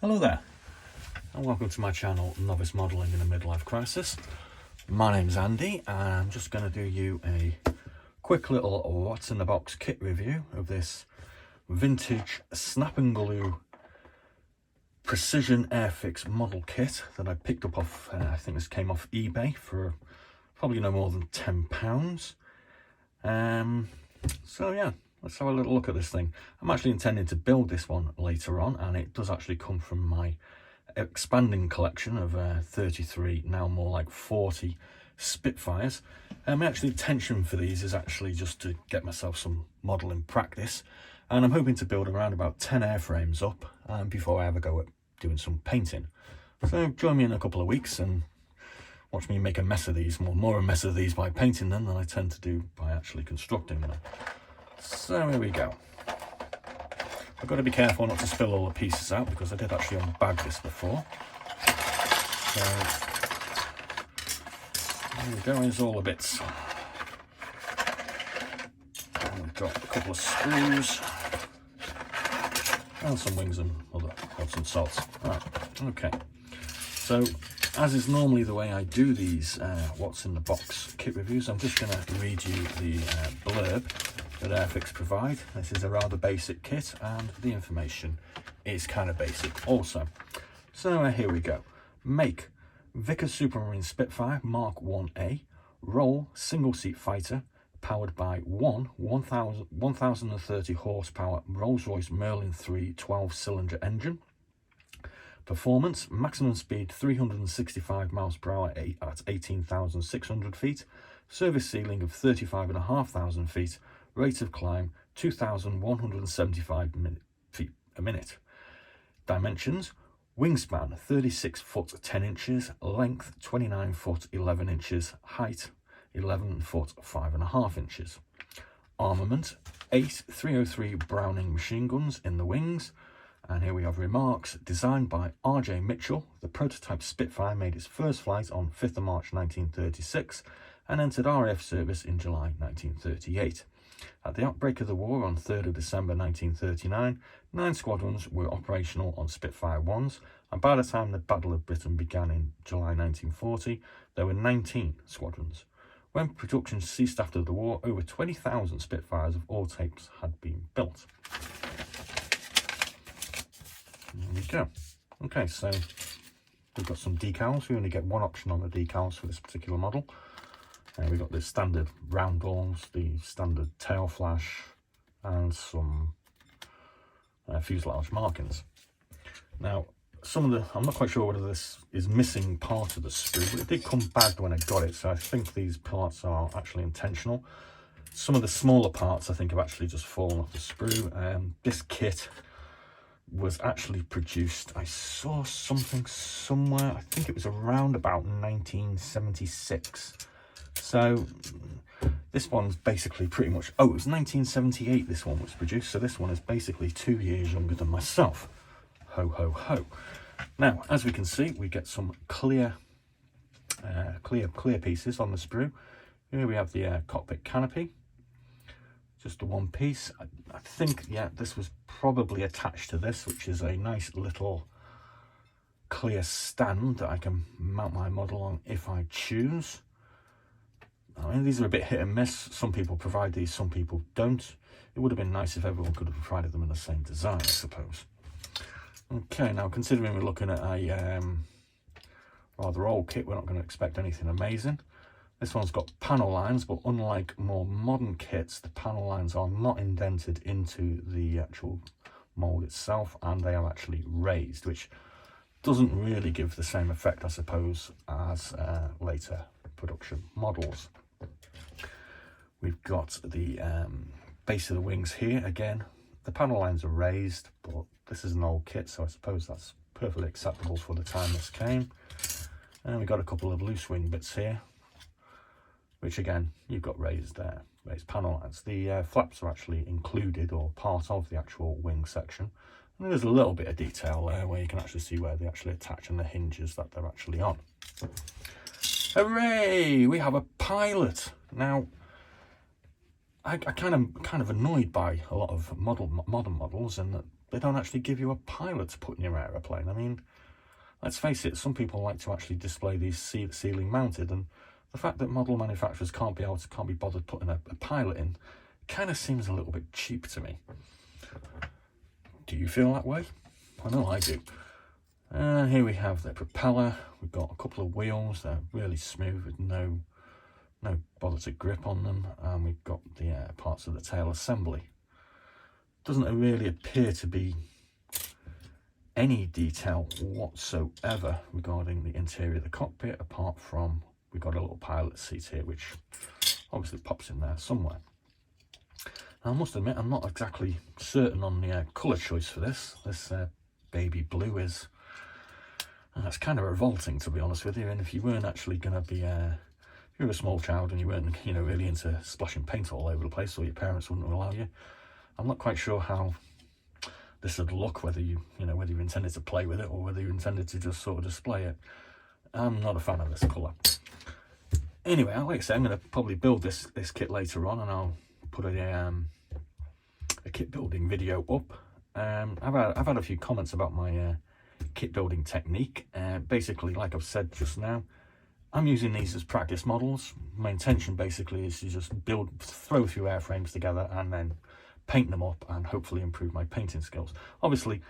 Hello there, and welcome to my channel, Novice Modelling in a Midlife Crisis. My name's Andy, and I'm just going to do you a quick little what's in the box kit review of this vintage snap and glue precision AIRFIX model kit that I picked up off, I think this came off eBay for probably no more than £10. So yeah, let's have a little look at this thing. I'm actually intending to build this one later on, and it does actually come from my expanding collection of 33, now more like 40 Spitfires. My actual intention for these is actually just to get myself some modelling practice, and I'm hoping to build around about 10 airframes up before I ever go at doing some painting. So join me in a couple of weeks and watch me make a mess of these, more a mess of these by painting them than I tend to do by actually constructing them. So here we go. I've got to be careful not to spill all the pieces out because I did actually unbag this before. So here we go, here's all the bits. And we've got a couple of screws and some wings and other odds and sods. Right, okay. So as is normally the way I do these what's in the box kit reviews, I'm just going to read you the blurb that AIRFIX provide. This is a rather basic kit, and the information is kind of basic also. So here we go. Make Vickers Supermarine Spitfire Mark 1A roll single seat fighter powered by 1030 horsepower Rolls-Royce Merlin 3 12-cylinder engine. Performance, maximum speed 365 miles per hour at 18,600 feet. Service ceiling of 35,500 feet. Rate of climb 2,175 feet a minute. Dimensions, wingspan 36 foot 10 inches, length 29 foot 11 inches, height 11 foot 5.5 inches. Armament, 8 303 Browning machine guns in the wings. And here we have remarks. Designed by R.J. Mitchell, the prototype Spitfire made its first flight on 5th of March 1936 and entered RAF service in July 1938. At the outbreak of the war on 3rd of December 1939, 9 squadrons were operational on Spitfire 1s, and by the time the Battle of Britain began in July 1940, there were 19 squadrons. When production ceased after the war, over 20,000 Spitfires of all types had been built. There we go. Okay, so we've got some decals. We only get one option on the decals for this particular model. We've got the standard roundels, the standard tail flash, and some fuselage markings. Now, some of the, I'm not quite sure whether this is missing part of the screw, but it did come bagged when I got it, so I think these parts are actually intentional. Some of the smaller parts I think have actually just fallen off the sprue. This kit was actually produced, I saw something somewhere, I think it was around about 1976. So this one's basically pretty much, oh, it was 1978 this one was produced, so this one is basically 2 years younger than myself. Ho, ho, ho. Now, as we can see, we get some clear pieces on the sprue. Here we have the cockpit canopy. Just the one piece. I think, yeah, this was probably attached to this, which is a nice little clear stand that I can mount my model on if I choose. I mean, these are a bit hit and miss. Some people provide these, some people don't. It would have been nice if everyone could have provided them in the same design, I suppose. Okay, now considering we're looking at a rather old kit, we're not going to expect anything amazing. This one's got panel lines, but unlike more modern kits, the panel lines are not indented into the actual mould itself, and they are actually raised, which doesn't really give the same effect, I suppose, as later production models. We've got the base of the wings here. Again, the panel lines are raised, but this is an old kit, so I suppose that's perfectly acceptable for the time this came. And we've got a couple of loose wing bits here, which again, you've got raised panel lines. The flaps are actually included or part of the actual wing section. And there's a little bit of detail there where you can actually see where they actually attach and the hinges that they're actually on. Hooray! We have a pilot. Now, I kind of annoyed by a lot of modern models, and that they don't actually give you a pilot to put in your aeroplane. I mean, let's face it, some people like to actually display these ceiling mounted, and the fact that model manufacturers can't be bothered putting a pilot in kind of seems a little bit cheap to me. Do you feel that way? I know I do. Here we have the propeller. We've got a couple of wheels. They're really smooth with no bother to grip on them, and we've got the parts of the tail assembly. Doesn't really appear to be any detail whatsoever regarding the interior of the cockpit, apart from we've got a little pilot seat here, which obviously pops in there somewhere. Now, I must admit, I'm not exactly certain on the colour choice for this. This baby blue is, that's kind of revolting, to be honest with you. And if you weren't actually going to be, if you were a small child and you weren't, really into splashing paint all over the place, or your parents wouldn't allow you, I'm not quite sure how this would look, whether you intended to play with it or whether you intended to just sort of display it. I'm not a fan of this colour. Anyway, like I say, I'm going to probably build this kit later on, and I'll put a kit building video up. I've had a few comments about my kit building technique. Basically, like I've said just now, I'm using these as practice models. My intention basically is to just throw a few airframes together and then paint them up and hopefully improve my painting skills. Obviously,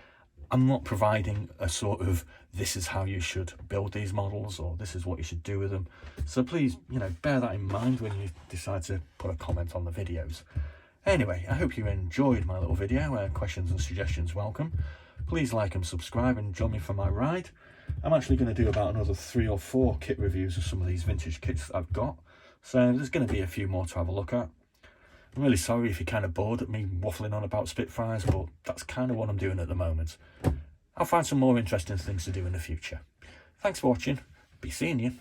I'm not providing a sort of, this is how you should build these models, or this is what you should do with them. So please, bear that in mind when you decide to put a comment on the videos. Anyway, I hope you enjoyed my little video. Questions and suggestions welcome. Please like and subscribe and join me for my ride. I'm actually going to do about another 3 or 4 kit reviews of some of these vintage kits that I've got. So there's going to be a few more to have a look at. I'm really sorry if you're kind of bored at me waffling on about Spitfires, but that's kind of what I'm doing at the moment. I'll find some more interesting things to do in the future. Thanks for watching. Be seeing you.